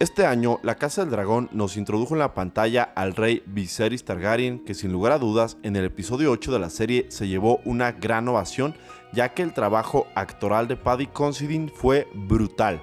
Este año, la Casa del Dragón nos introdujo en la pantalla al rey Viserys Targaryen, que sin lugar a dudas, en el episodio 8 de la serie se llevó una gran ovación, ya que el trabajo actoral de Paddy Considine fue brutal.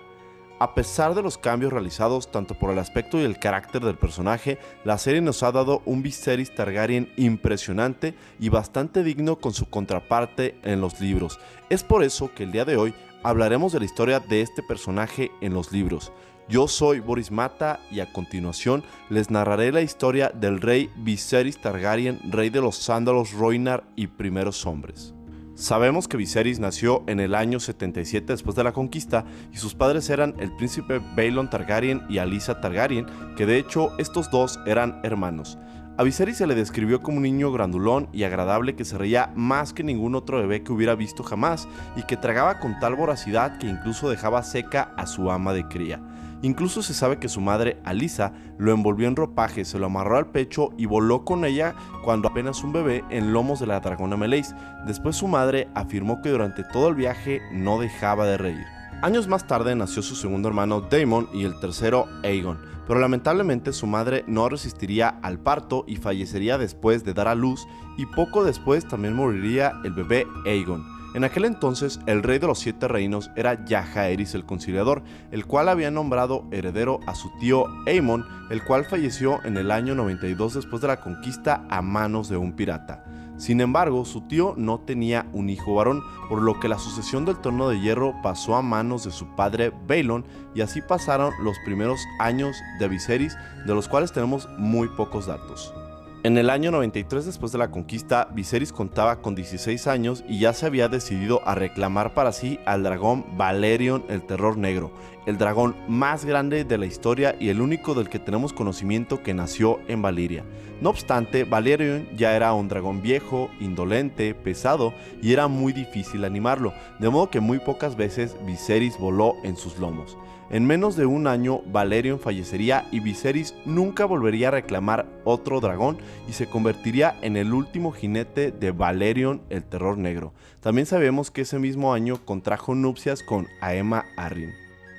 A pesar de los cambios realizados tanto por el aspecto y el carácter del personaje, la serie nos ha dado un Viserys Targaryen impresionante y bastante digno con su contraparte en los libros. Es por eso que el día de hoy hablaremos de la historia de este personaje en los libros. Yo soy Boris Mata y a continuación les narraré la historia del rey Viserys Targaryen, rey de los Sándalos Rhoynar y primeros hombres. Sabemos que Viserys nació en el año 77 después de la conquista y sus padres eran el príncipe Baelon Targaryen y Alyssa Targaryen, que de hecho estos dos eran hermanos. A Viserys se le describió como un niño grandulón y agradable que se reía más que ningún otro bebé que hubiera visto jamás y que tragaba con tal voracidad que incluso dejaba seca a su ama de cría. Incluso se sabe que su madre, Alyssa, lo envolvió en ropaje, se lo amarró al pecho y voló con ella cuando apenas un bebé en lomos de la dragona Meleys. Después su madre afirmó que durante todo el viaje no dejaba de reír. Años más tarde nació su segundo hermano Daemon y el tercero Aegon, pero lamentablemente su madre no resistiría al parto y fallecería después de dar a luz, y poco después también moriría el bebé Aegon. En aquel entonces, el rey de los 7 reinos era Jaehaerys el Conciliador, el cual había nombrado heredero a su tío Aemon, el cual falleció en el año 92 después de la conquista a manos de un pirata. Sin embargo, su tío no tenía un hijo varón, por lo que la sucesión del Trono de Hierro pasó a manos de su padre Baelon, y así pasaron los primeros años de Viserys, de los cuales tenemos muy pocos datos. En el año 93 después de la conquista, Viserys contaba con 16 años y ya se había decidido a reclamar para sí al dragón Balerion el Terror Negro, el dragón más grande de la historia y el único del que tenemos conocimiento que nació en Valyria. No obstante, Balerion ya era un dragón viejo, indolente, pesado y era muy difícil animarlo, de modo que muy pocas veces Viserys voló en sus lomos. En menos de un año, Balerion fallecería y Viserys nunca volvería a reclamar otro dragón y se convertiría en el último jinete de Balerion el Terror Negro. También sabemos que ese mismo año contrajo nupcias con Aemma Arryn.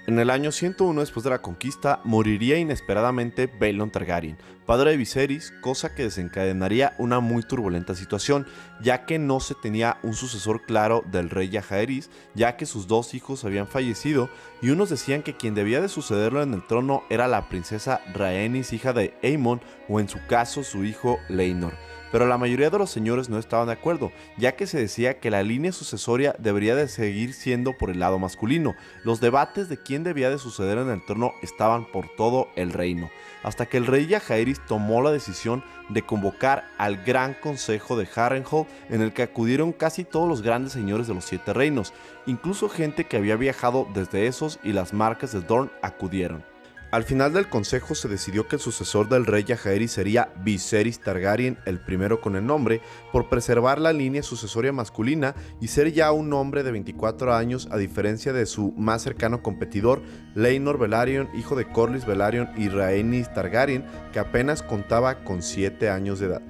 En el año 101 después de la conquista, moriría inesperadamente Baelon Targaryen, padre de Viserys, cosa que desencadenaría una muy turbulenta situación, ya que no se tenía un sucesor claro del rey Jaehaerys, ya que sus dos hijos habían fallecido, y unos decían que quien debía de sucederlo en el trono era la princesa Rhaenys, hija de Aemon, o en su caso su hijo Laenor. Pero la mayoría de los señores no estaban de acuerdo, ya que se decía que la línea sucesoria debería de seguir siendo por el lado masculino. Los debates de quién debía de suceder en el trono estaban por todo el reino, hasta que el rey Jaehaerys tomó la decisión de convocar al Gran Consejo de Harrenhal, en el que acudieron casi todos los grandes señores de los 7 reinos, incluso gente que había viajado desde Essos y las marcas de Dorne acudieron. Al final del consejo se decidió que el sucesor del rey Jaehaerys sería Viserys Targaryen, el primero con el nombre, por preservar la línea sucesoria masculina y ser ya un hombre de 24 años, a diferencia de su más cercano competidor, Laenor Velaryon, hijo de Corlys Velaryon y Rhaenys Targaryen, que apenas contaba con 7 años de edad.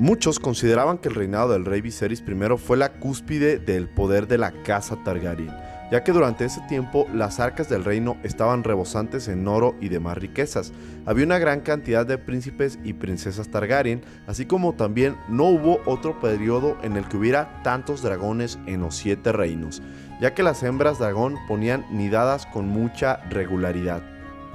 Muchos consideraban que el reinado del rey Viserys I fue la cúspide del poder de la casa Targaryen, ya que durante ese tiempo las arcas del reino estaban rebosantes en oro y demás riquezas. Había una gran cantidad de príncipes y princesas Targaryen, así como también no hubo otro periodo en el que hubiera tantos dragones en los 7 reinos, ya que las hembras dragón ponían nidadas con mucha regularidad.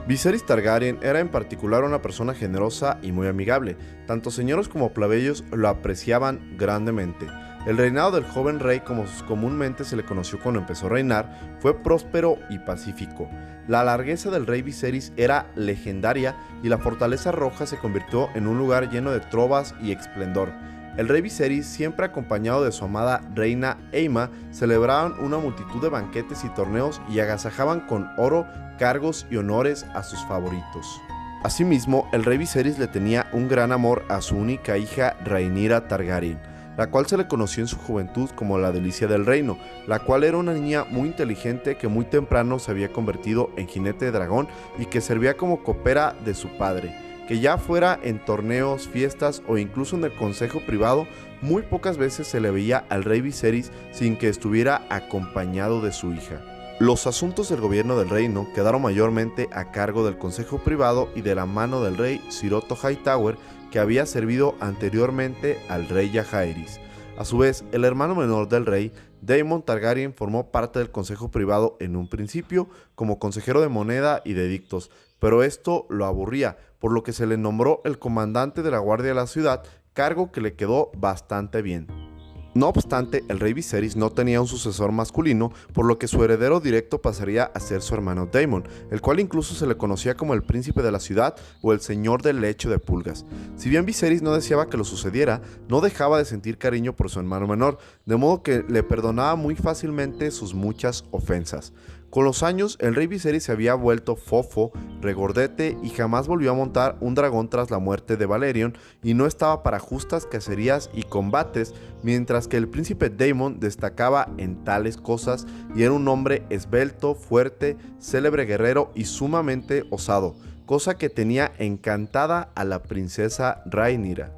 Viserys Targaryen era en particular una persona generosa y muy amigable. Tanto señores como plebeyos lo apreciaban grandemente. El reinado del joven rey, como comúnmente se le conoció cuando empezó a reinar, fue próspero y pacífico. La largueza del rey Viserys era legendaria y la fortaleza roja se convirtió en un lugar lleno de trovas y esplendor. El rey Viserys, siempre acompañado de su amada reina Aemma, celebraban una multitud de banquetes y torneos y agasajaban con oro, cargos y honores a sus favoritos. Asimismo, el rey Viserys le tenía un gran amor a su única hija Rhaenyra Targaryen, la cual se le conoció en su juventud como la delicia del reino, la cual era una niña muy inteligente que muy temprano se había convertido en jinete de dragón y que servía como copera de su padre, que ya fuera en torneos, fiestas o incluso en el consejo privado, muy pocas veces se le veía al rey Viserys sin que estuviera acompañado de su hija. Los asuntos del gobierno del reino quedaron mayormente a cargo del consejo privado y de la mano del rey Siroto Hightower, que había servido anteriormente al rey Jaehaerys. A su vez, el hermano menor del rey, Daemon Targaryen, formó parte del consejo privado en un principio como consejero de moneda y de edictos, pero esto lo aburría, por lo que se le nombró el comandante de la guardia de la ciudad, cargo que le quedó bastante bien. No obstante, el rey Viserys no tenía un sucesor masculino, por lo que su heredero directo pasaría a ser su hermano Daemon, el cual incluso se le conocía como el príncipe de la ciudad o el señor del lecho de pulgas. Si bien Viserys no deseaba que lo sucediera, no dejaba de sentir cariño por su hermano menor, de modo que le perdonaba muy fácilmente sus muchas ofensas. Con los años, el rey Viserys se había vuelto fofo, regordete y jamás volvió a montar un dragón tras la muerte de Balerion y no estaba para justas cacerías y combates, mientras que el príncipe Daemon destacaba en tales cosas y era un hombre esbelto, fuerte, célebre guerrero y sumamente osado, cosa que tenía encantada a la princesa Rhaenyra.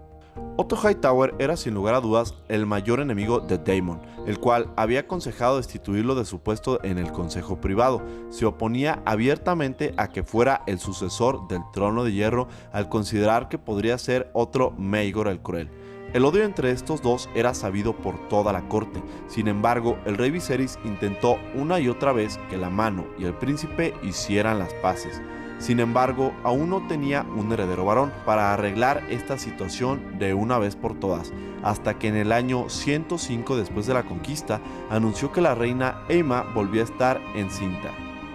Otto Hightower era sin lugar a dudas el mayor enemigo de Daemon, el cual había aconsejado destituirlo de su puesto en el consejo privado. Se oponía abiertamente a que fuera el sucesor del trono de hierro al considerar que podría ser otro Maegor el Cruel. El odio entre estos dos era sabido por toda la corte. Sin embargo, el rey Viserys intentó una y otra vez que la mano y el príncipe hicieran las paces. Sin embargo, aún no tenía un heredero varón para arreglar esta situación de una vez por todas, hasta que en el año 105 después de la conquista anunció que la reina Aemma volvía a estar encinta.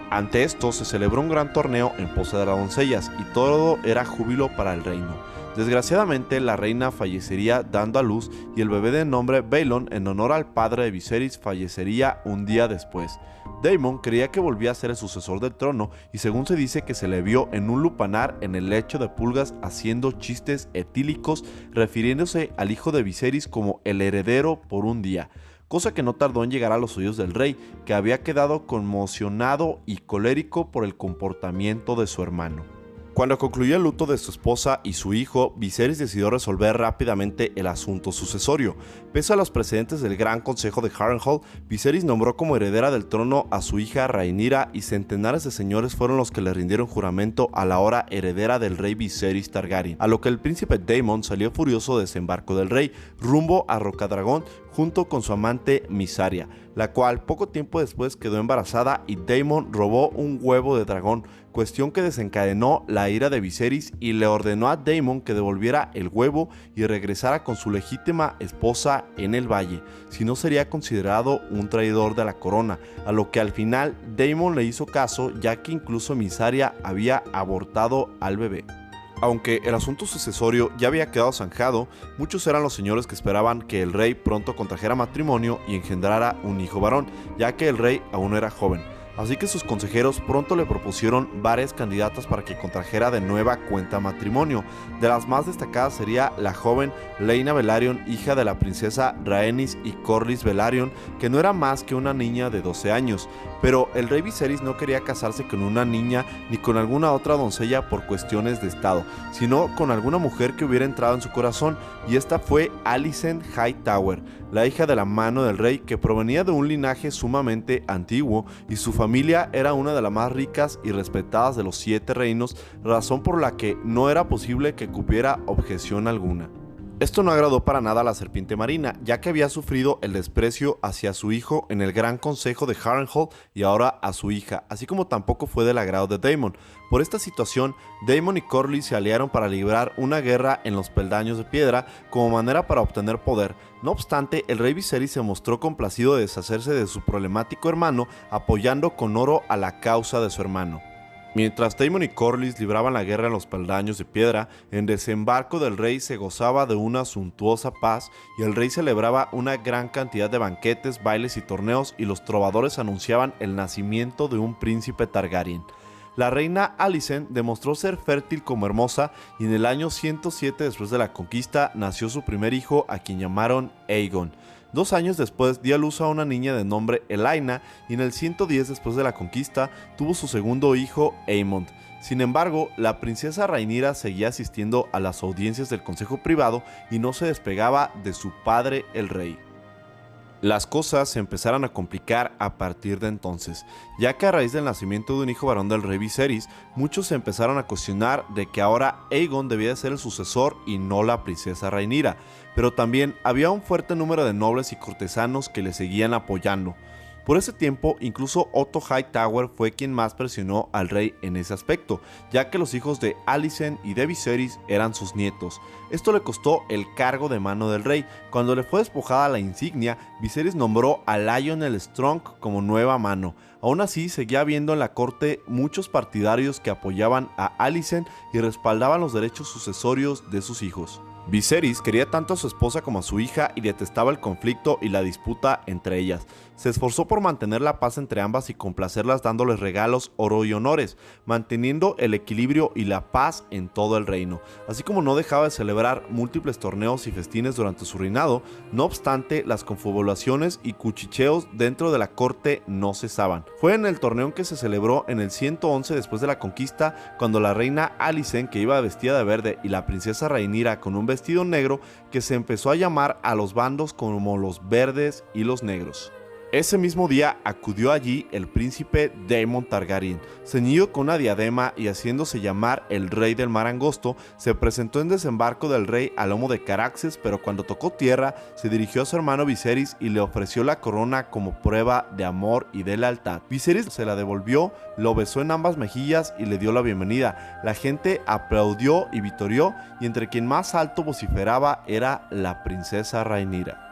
Ante esto se celebró un gran torneo en pos de las doncellas y todo era júbilo para el reino. Desgraciadamente, la reina fallecería dando a luz y el bebé de nombre Balon, en honor al padre de Viserys, fallecería un día después. Daemon creía que volvía a ser el sucesor del trono y según se dice que se le vio en un lupanar en el lecho de pulgas haciendo chistes etílicos refiriéndose al hijo de Viserys como el heredero por un día, cosa que no tardó en llegar a los oídos del rey, que había quedado conmocionado y colérico por el comportamiento de su hermano. Cuando concluyó el luto de su esposa y su hijo, Viserys decidió resolver rápidamente el asunto sucesorio. Pese a los precedentes del Gran Consejo de Harrenhal, Viserys nombró como heredera del trono a su hija Rhaenyra y centenares de señores fueron los que le rindieron juramento a la ahora heredera del rey Viserys Targaryen, a lo que el príncipe Daemon salió furioso de desembarco del rey, rumbo a Rocadragón junto con su amante Mysaria, la cual poco tiempo después quedó embarazada y Daemon robó un huevo de dragón, cuestión que desencadenó la ira de Viserys y le ordenó a Daemon que devolviera el huevo y regresara con su legítima esposa en el valle, si no sería considerado un traidor de la corona, a lo que al final Daemon le hizo caso ya que incluso Mysaria había abortado al bebé. Aunque el asunto sucesorio ya había quedado zanjado, muchos eran los señores que esperaban que el rey pronto contrajera matrimonio y engendrara un hijo varón, ya que el rey aún no era joven. Así que sus consejeros pronto le propusieron varias candidatas para que contrajera de nueva cuenta matrimonio. De las más destacadas sería la joven Laena Velaryon, hija de la princesa Rhaenys y Corlys Velaryon, que no era más que una niña de 12 años. Pero el rey Viserys no quería casarse con una niña ni con alguna otra doncella por cuestiones de estado, sino con alguna mujer que hubiera entrado en su corazón, y esta fue Alicent Hightower, la hija de la mano del rey, que provenía de un linaje sumamente antiguo y su familia era una de las más ricas y respetadas de los 7 reinos, razón por la que no era posible que cupiera objeción alguna. Esto no agradó para nada a la serpiente marina, ya que había sufrido el desprecio hacia su hijo en el Gran Consejo de Harrenhal y ahora a su hija, así como tampoco fue del agrado de Daemon. Por esta situación, Daemon y Corlys se aliaron para librar una guerra en los Peldaños de Piedra como manera para obtener poder. No obstante, el rey Viserys se mostró complacido de deshacerse de su problemático hermano, apoyando con oro a la causa de su hermano. Mientras Daemon y Corlys libraban la guerra en los Peldaños de Piedra, en desembarco del rey se gozaba de una suntuosa paz y el rey celebraba una gran cantidad de banquetes, bailes y torneos, y los trovadores anunciaban el nacimiento de un príncipe Targaryen. La reina Alicent demostró ser fértil como hermosa y en el año 107 después de la conquista nació su primer hijo, a quien llamaron Aegon. 2 años después dio a luz a una niña de nombre Elaena y en el 110 después de la conquista tuvo su segundo hijo Aemond. Sin embargo, la princesa Rhaenyra seguía asistiendo a las audiencias del consejo privado y no se despegaba de su padre el rey. Las cosas se empezaron a complicar a partir de entonces, ya que a raíz del nacimiento de un hijo varón del rey Viserys, muchos se empezaron a cuestionar de que ahora Aegon debía de ser el sucesor y no la princesa Rhaenyra, pero también había un fuerte número de nobles y cortesanos que le seguían apoyando. Por ese tiempo, incluso Otto Hightower fue quien más presionó al rey en ese aspecto, ya que los hijos de Alicent y de Viserys eran sus nietos. Esto le costó el cargo de mano del rey. Cuando le fue despojada la insignia, Viserys nombró a Lionel Strong como nueva mano. Aún así, seguía habiendo en la corte muchos partidarios que apoyaban a Alicent y respaldaban los derechos sucesorios de sus hijos. Viserys quería tanto a su esposa como a su hija y detestaba el conflicto y la disputa entre ellas. Se esforzó por mantener la paz entre ambas y complacerlas dándoles regalos, oro y honores, manteniendo el equilibrio y la paz en todo el reino, así como no dejaba de celebrar múltiples torneos y festines durante su reinado. No obstante, las confabulaciones y cuchicheos dentro de la corte no cesaban. Fue en el torneo que se celebró en el 111 después de la conquista, cuando la reina Alicent, que iba vestida de verde, y la princesa Rhaenyra con un vestido negro, que se empezó a llamar a los bandos como los verdes y los negros. Ese mismo día acudió allí el príncipe Daemon Targaryen, ceñido con una diadema y haciéndose llamar el rey del mar angosto. Se presentó en desembarco del rey a lomo de Caraxes, pero cuando tocó tierra se dirigió a su hermano Viserys y le ofreció la corona como prueba de amor y de lealtad. Viserys se la devolvió, lo besó en ambas mejillas y le dio la bienvenida. La gente aplaudió y vitorió, y entre quien más alto vociferaba era la princesa Rhaenyra.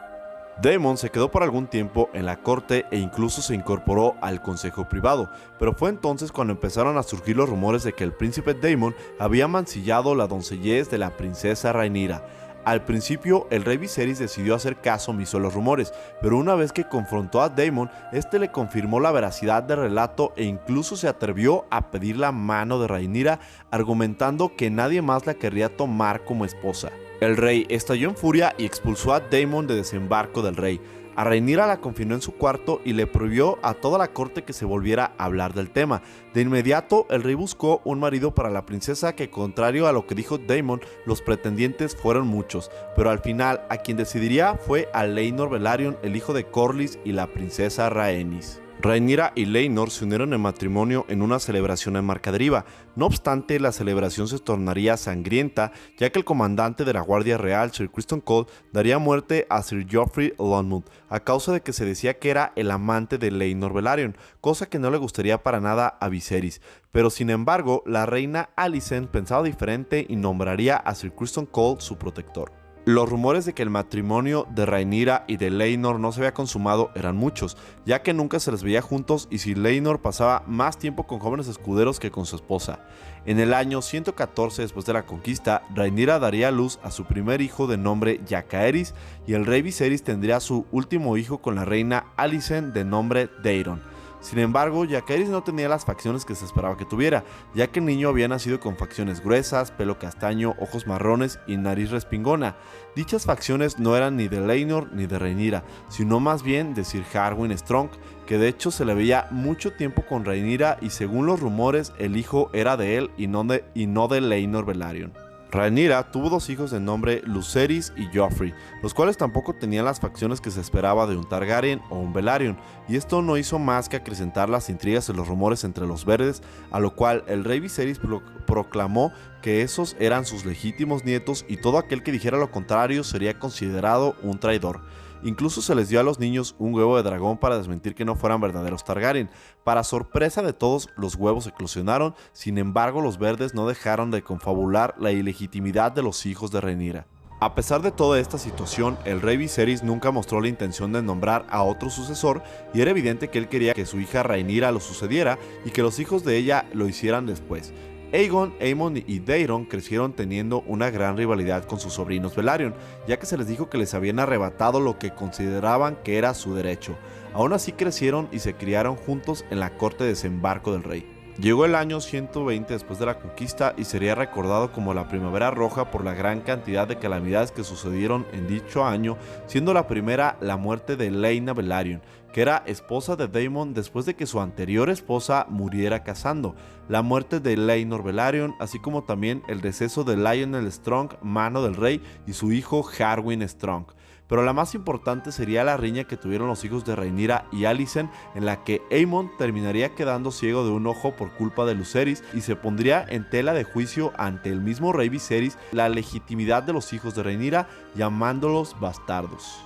Daemon se quedó por algún tiempo en la corte e incluso se incorporó al consejo privado, pero fue entonces cuando empezaron a surgir los rumores de que el príncipe Daemon había mancillado la doncellez de la princesa Rhaenyra. Al principio, el rey Viserys decidió hacer caso omiso a los rumores, pero una vez que confrontó a Daemon, este le confirmó la veracidad del relato e incluso se atrevió a pedir la mano de Rhaenyra, argumentando que nadie más la querría tomar como esposa. El rey estalló en furia y expulsó a Daemon de desembarco del rey. A Rhaenyra la confinó en su cuarto y le prohibió a toda la corte que se volviera a hablar del tema. De inmediato, el rey buscó un marido para la princesa que, contrario a lo que dijo Daemon, los pretendientes fueron muchos, pero al final a quien decidiría fue a Laenor Velaryon, el hijo de Corlys y la princesa Rhaenys. Rhaenyra y Laenor se unieron en matrimonio en una celebración en Marcadriva. No obstante, la celebración se tornaría sangrienta, ya que el comandante de la Guardia Real, Sir Criston Cole, daría muerte a Sir Joffrey Lonmouth, a causa de que se decía que era el amante de Laenor Velaryon, cosa que no le gustaría para nada a Viserys. Pero sin embargo, la reina Alicent pensaba diferente y nombraría a Sir Criston Cole su protector. Los rumores de que el matrimonio de Rhaenyra y de Laenor no se había consumado eran muchos, ya que nunca se les veía juntos y Sir Laenor pasaba más tiempo con jóvenes escuderos que con su esposa. En el año 114 después de la conquista, Rhaenyra daría a luz a su primer hijo de nombre Jacaerys y el rey Viserys tendría su último hijo con la reina Alicent de nombre Daeron. Sin embargo, Jacaerys no tenía las facciones que se esperaba que tuviera, ya que el niño había nacido con facciones gruesas, pelo castaño, ojos marrones y nariz respingona. Dichas facciones no eran ni de Laenor ni de Rhaenyra, sino más bien de Sir Harwin Strong, que de hecho se le veía mucho tiempo con Rhaenyra y según los rumores el hijo era de él y no de Laenor Velaryon. Rhaenyra tuvo dos hijos de nombre Lucerys y Joffrey, los cuales tampoco tenían las facciones que se esperaba de un Targaryen o un Velaryon, y esto no hizo más que acrecentar las intrigas y los rumores entre los verdes, a lo cual el rey Viserys proclamó que esos eran sus legítimos nietos y todo aquel que dijera lo contrario sería considerado un traidor. Incluso se les dio a los niños un huevo de dragón para desmentir que no fueran verdaderos Targaryen. Para sorpresa de todos, los huevos eclosionaron. Sin embargo, los verdes no dejaron de confabular la ilegitimidad de los hijos de Rhaenyra. A pesar de toda esta situación, el rey Viserys nunca mostró la intención de nombrar a otro sucesor y era evidente que él quería que su hija Rhaenyra lo sucediera y que los hijos de ella lo hicieran después. Aegon, Aemon y Daeron crecieron teniendo una gran rivalidad con sus sobrinos Velaryon, ya que se les dijo que les habían arrebatado lo que consideraban que era su derecho. Aún así crecieron y se criaron juntos en la corte de desembarco del rey. Llegó el año 120 después de la conquista y sería recordado como la Primavera Roja por la gran cantidad de calamidades que sucedieron en dicho año, siendo la primera la muerte de Laena Velaryon, que era esposa de Daemon después de que su anterior esposa muriera casando, la muerte de Laenor Velaryon, así como también el deceso de Lionel Strong, mano del rey, y su hijo Harwin Strong. pero la más importante sería la riña que tuvieron los hijos de Rhaenyra y Alicent, en la que Aemon terminaría quedando ciego de un ojo por culpa de Lucerys y se pondría en tela de juicio ante el mismo rey Viserys la legitimidad de los hijos de Rhaenyra, llamándolos bastardos.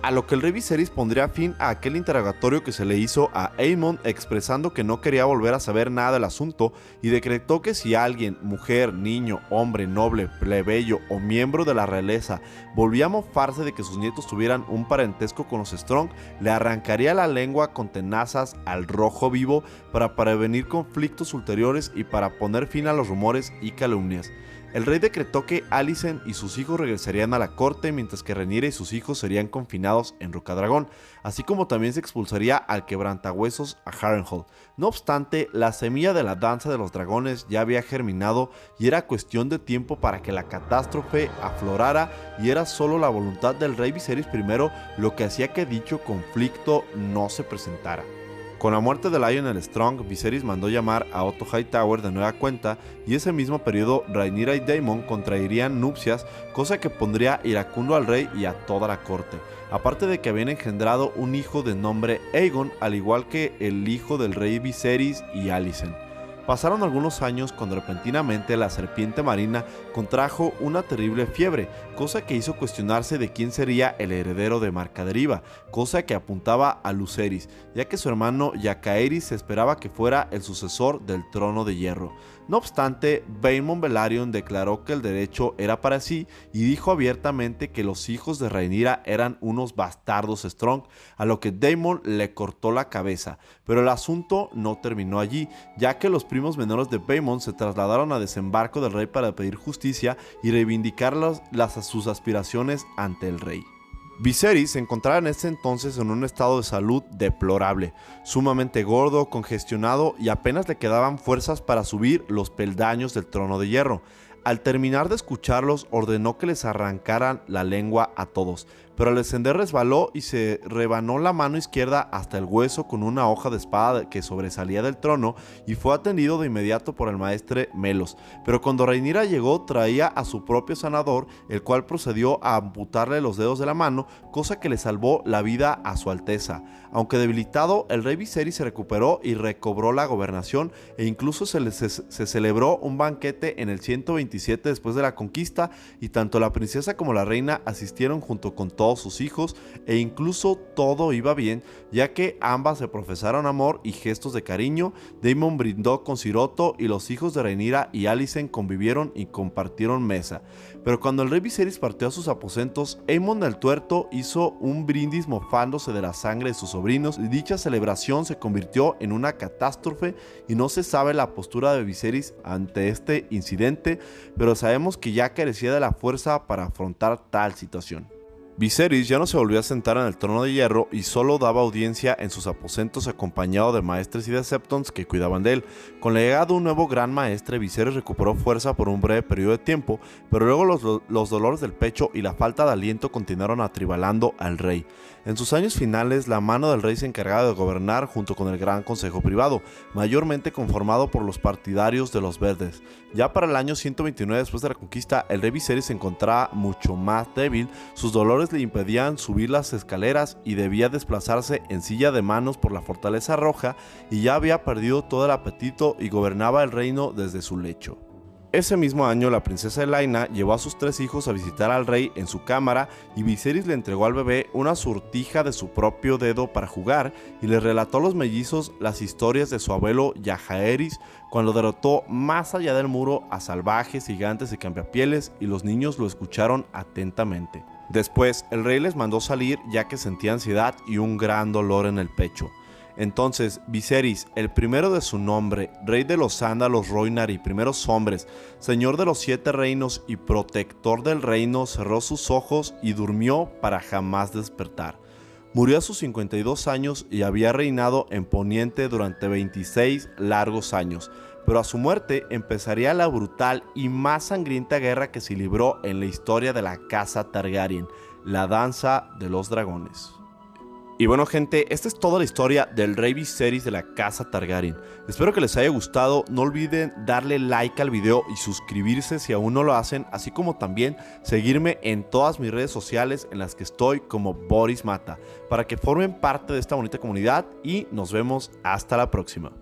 A lo que el rey Viserys pondría fin a aquel interrogatorio que se le hizo a Aemon, expresando que no quería volver a saber nada del asunto, y decretó que si alguien, mujer, niño, hombre, noble, plebeyo o miembro de la realeza volvía a mofarse de que sus nietos tuvieran un parentesco con los Strong, le arrancaría la lengua con tenazas al rojo vivo para prevenir conflictos ulteriores y para poner fin a los rumores y calumnias. El rey decretó que Alicent y sus hijos regresarían a la corte, mientras que Rhaenyra y sus hijos serían confinados en Rocadragón, así como también se expulsaría al quebrantahuesos a Harrenhal. No obstante, la semilla de la danza de los dragones ya había germinado y era cuestión de tiempo para que la catástrofe aflorara, y era solo la voluntad del rey Viserys I lo que hacía que dicho conflicto no se presentara. Con la muerte de Lionel Strong, Viserys mandó llamar a Otto Hightower de nueva cuenta, y ese mismo periodo Rhaenyra y Daemon contraerían nupcias, cosa que pondría iracundo al rey y a toda la corte, aparte de que habían engendrado un hijo de nombre Aegon, al igual que el hijo del rey Viserys y Alicent. Pasaron algunos años cuando repentinamente la serpiente marina contrajo una terrible fiebre, cosa que hizo cuestionarse de quién sería el heredero de Marcaderiva, cosa que apuntaba a Lucerys, ya que su hermano Jacaerys se esperaba que fuera el sucesor del trono de hierro. No obstante, Baemon Velaryon declaró que el derecho era para sí y dijo abiertamente que los hijos de Rhaenyra eran unos bastardos Strong, a lo que Daemon le cortó la cabeza, pero el asunto no terminó allí, ya que los primos menores de Baemon se trasladaron a desembarco del rey para pedir justicia y reivindicar sus aspiraciones ante el rey. Viserys se encontraba en ese entonces en un estado de salud deplorable, sumamente gordo, congestionado, y apenas le quedaban fuerzas para subir los peldaños del trono de hierro. Al terminar de escucharlos, ordenó que les arrancaran la lengua a todos, pero al descender resbaló y se rebanó la mano izquierda hasta el hueso con una hoja de espada que sobresalía del trono, y fue atendido de inmediato por el maestre Melos. Pero cuando Rhaenyra llegó, traía a su propio sanador, el cual procedió a amputarle los dedos de la mano, cosa que le salvó la vida a su alteza. Aunque debilitado, el rey Viserys se recuperó y recobró la gobernación, e incluso se celebró un banquete en el 127 después de la conquista, y tanto la princesa como la reina asistieron junto con todos sus hijos, e incluso todo iba bien, ya que ambas se profesaron amor y gestos de cariño. Daemon brindó con Siroto y los hijos de Rhaenyra y Alicent convivieron y compartieron mesa. Pero cuando el rey Viserys partió a sus aposentos, Aemon el Tuerto hizo un brindis mofándose de la sangre de sus sobrinos, y dicha celebración se convirtió en una catástrofe, y no se sabe la postura de Viserys ante este incidente, pero sabemos que ya carecía de la fuerza para afrontar tal situación. Viserys ya no se volvió a sentar en el trono de hierro y solo daba audiencia en sus aposentos acompañado de maestres y de septons que cuidaban de él. Con la llegada de un nuevo gran maestre, Viserys recuperó fuerza por un breve periodo de tiempo, pero luego los dolores del pecho y la falta de aliento continuaron atribalando al rey. En sus años finales, la mano del rey se encargaba de gobernar junto con el Gran Consejo Privado, mayormente conformado por los partidarios de los Verdes. Ya para el año 129 después de la conquista, el rey Viserys se encontraba mucho más débil, sus dolores le impedían subir las escaleras y debía desplazarse en silla de manos por la Fortaleza Roja, y ya había perdido todo el apetito y gobernaba el reino desde su lecho. Ese mismo año, la princesa Elaina llevó a sus 3 hijos a visitar al rey en su cámara, y Viserys le entregó al bebé una sortija de su propio dedo para jugar, y le relató a los mellizos las historias de su abuelo Jaehaerys cuando derrotó más allá del muro a salvajes, gigantes y cambiapieles, y los niños lo escucharon atentamente. Después, el rey les mandó salir, ya que sentía ansiedad y un gran dolor en el pecho. Entonces Viserys, el primero de su nombre, rey de los Sándalos Rhoynar y primeros hombres, señor de los 7 reinos y protector del reino, cerró sus ojos y durmió para jamás despertar. Murió a sus 52 años y había reinado en Poniente durante 26 largos años, pero a su muerte empezaría la brutal y más sangrienta guerra que se libró en la historia de la casa Targaryen, la danza de los dragones. Y bueno gente, esta es toda la historia del rey Viserys de la casa Targaryen. Espero que les haya gustado, no olviden darle like al video y suscribirse si aún no lo hacen, así como también seguirme en todas mis redes sociales en las que estoy como Boris Mata, para que formen parte de esta bonita comunidad y nos vemos hasta la próxima.